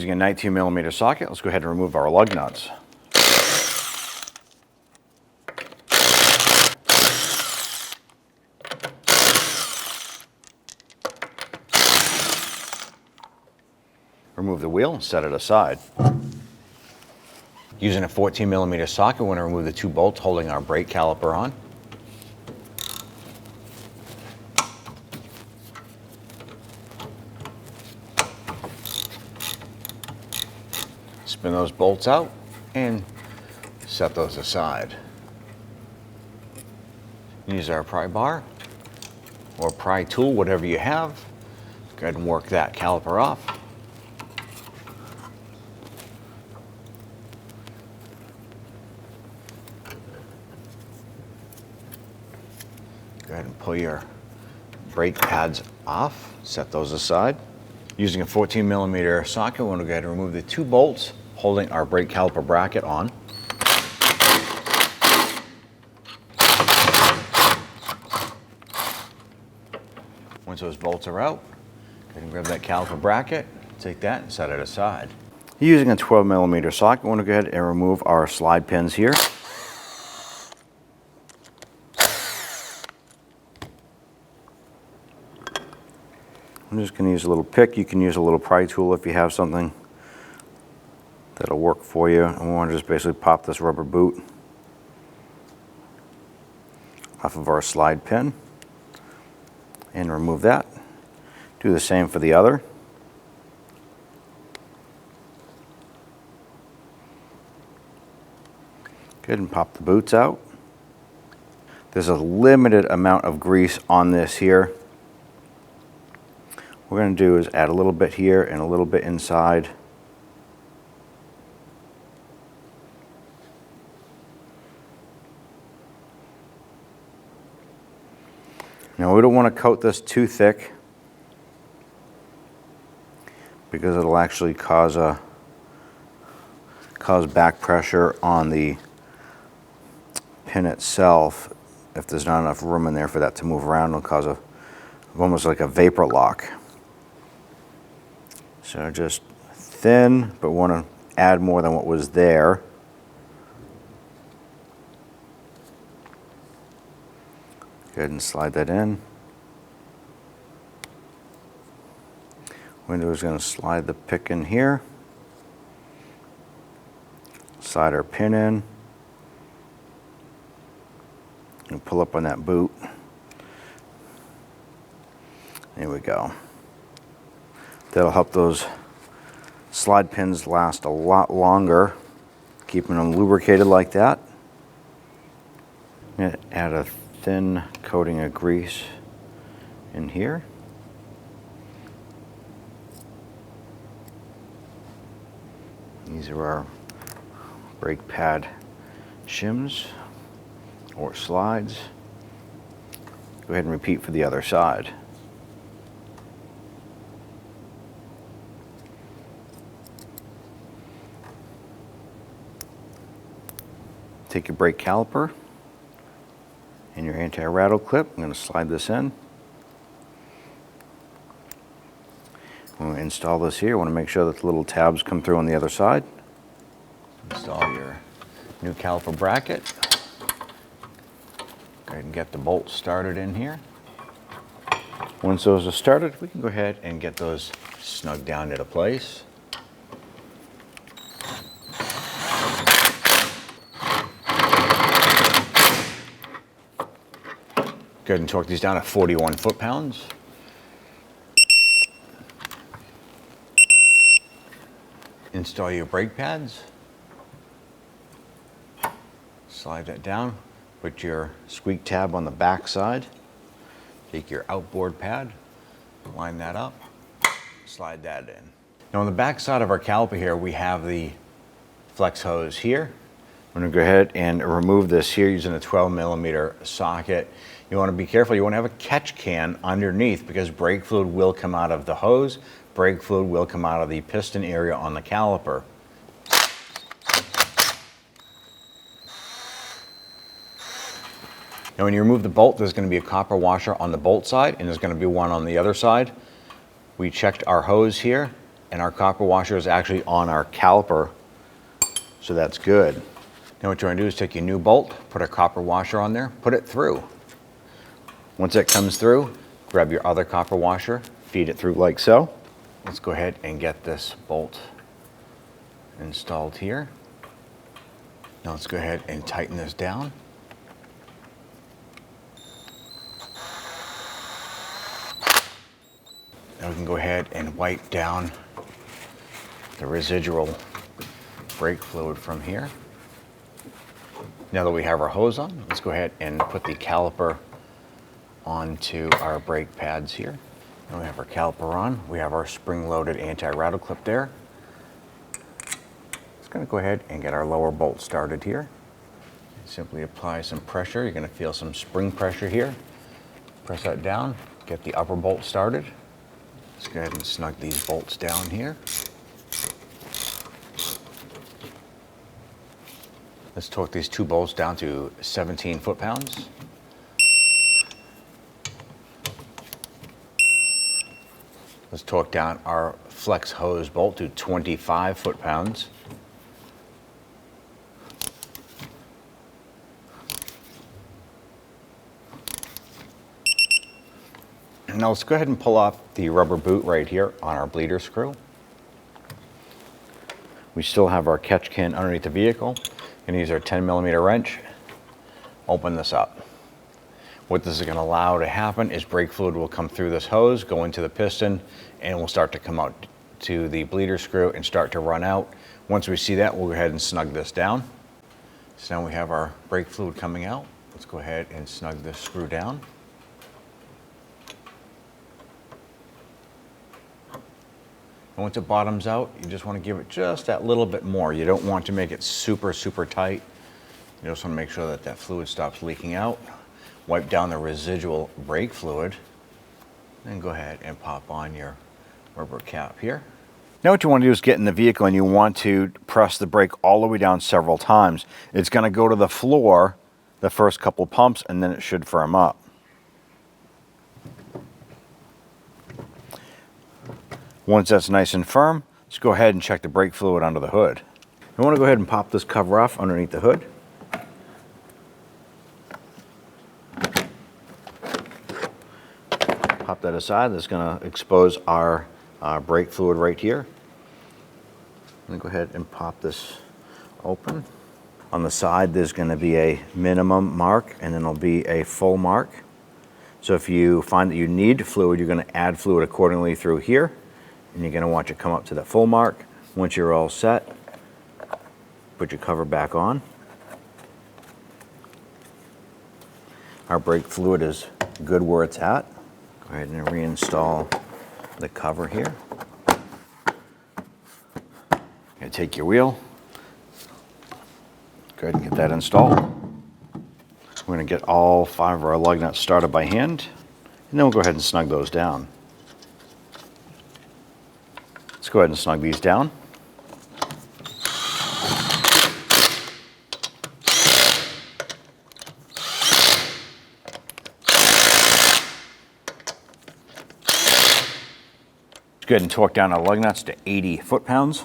Using a 19mm socket, let's go ahead and remove our lug nuts. Remove the wheel and set it aside. Using a 14mm socket, we're going to remove the 2 bolts holding our brake caliper on. Spin those bolts out and set those aside. Use our pry bar or pry tool, whatever you have. Go ahead and work that caliper off. Go ahead and pull your brake pads off, set those aside. Using a 14mm socket, we're going to go ahead and remove the 2 bolts holding our brake caliper bracket on. Once those bolts are out, go ahead and grab that caliper bracket, take that and set it aside. Using a 12mm socket, we want to go ahead and remove our slide pins here. I'm just going to use a little pick. You can use a little pry tool if you have something that'll work for you. And we want to just basically pop this rubber boot off of our slide pin and remove that. Do the same for the other. Go ahead and pop the boots out. There's a limited amount of grease on this here. What we're going to do is add a little bit here and a little bit inside. Now we don't want to coat this too thick because it'll actually cause back pressure on the pin itself. If there's not enough room in there for that to move around, it'll cause almost like a vapor lock. So just thin, but want to add more than what was there. Go ahead and slide that in. Window is going to slide the pick in here. Slide our pin in. And pull up on that boot. There we go. That'll help those slide pins last a lot longer, keeping them lubricated like that. I'm going to add a thin coating of grease in here. These are our brake pad shims or slides. Go ahead and repeat for the other side. Take your brake caliper and your anti-rattle clip. I'm going to slide this in. When we install this here, I want to make sure that the little tabs come through on the other side. Install your new caliper bracket. Go ahead and get the bolts started in here. Once those are started, we can go ahead and get those snug down into place. Go ahead and torque these down at 41 foot-pounds. Install your brake pads. Slide that down. Put your squeak tab on the back side. Take your outboard pad, line that up, slide that in. Now on the back side of our caliper here, we have the flex hose here. I'm going to go ahead and remove this here using a 12mm socket. You want to be careful. You want to have a catch can underneath because brake fluid will come out of the hose. Brake fluid will come out of the piston area on the caliper. Now when you remove the bolt, there's going to be a copper washer on the bolt side and there's going to be one on the other side. We checked our hose here and our copper washer is actually on our caliper, so that's good. Now what you want to do is take your new bolt, put a copper washer on there, put it through. Once it comes through, grab your other copper washer, feed it through like so. Let's go ahead and get this bolt installed here. Now let's go ahead and tighten this down. Now we can go ahead and wipe down the residual brake fluid from here. Now that we have our hose on, let's go ahead and put the caliper onto our brake pads here. Now we have our caliper on. We have our spring-loaded anti-rattle clip there. Just going to go ahead and get our lower bolt started here. Simply apply some pressure. You're going to feel some spring pressure here. Press that down, get the upper bolt started. Let's go ahead and snug these bolts down here. Let's torque these two bolts down to 17 foot-pounds. Let's torque down our flex hose bolt to 25 foot-pounds. Now let's go ahead and pull off the rubber boot right here on our bleeder screw. We still have our catch can underneath the vehicle. Gonna use our 10mm wrench, open this up. What this is gonna allow to happen is brake fluid will come through this hose, go into the piston, and will start to come out to the bleeder screw and start to run out. Once we see that, we'll go ahead and snug this down. So now we have our brake fluid coming out. Let's go ahead and snug this screw down. And once it bottoms out, you just want to give it just that little bit more. You don't want to make it super, super tight. You just want to make sure that that fluid stops leaking out. Wipe down the residual brake fluid, and go ahead and pop on your rubber cap here. Now what you want to do is get in the vehicle and you want to press the brake all the way down several times. It's going to go to the floor the first couple pumps, and then it should firm up. Once that's nice and firm, let's go ahead and check the brake fluid under the hood. I want to go ahead and pop this cover off underneath the hood. Pop that aside. That's going to expose our brake fluid right here. I'm going to go ahead and pop this open. On the side, there's going to be a minimum mark, and then there'll be a full mark. So if you find that you need fluid, you're going to add fluid accordingly through here. And you're going to want you to come up to the full mark. Once you're all set, put your cover back on. Our brake fluid is good where it's at. Go ahead and reinstall the cover here. You take your wheel. Go ahead and get that installed. We're going to get all 5 of our lug nuts started by hand, and then we'll go ahead and snug those down. Let's go ahead and snug these down. Let's go ahead and torque down our lug nuts to 80 foot-pounds.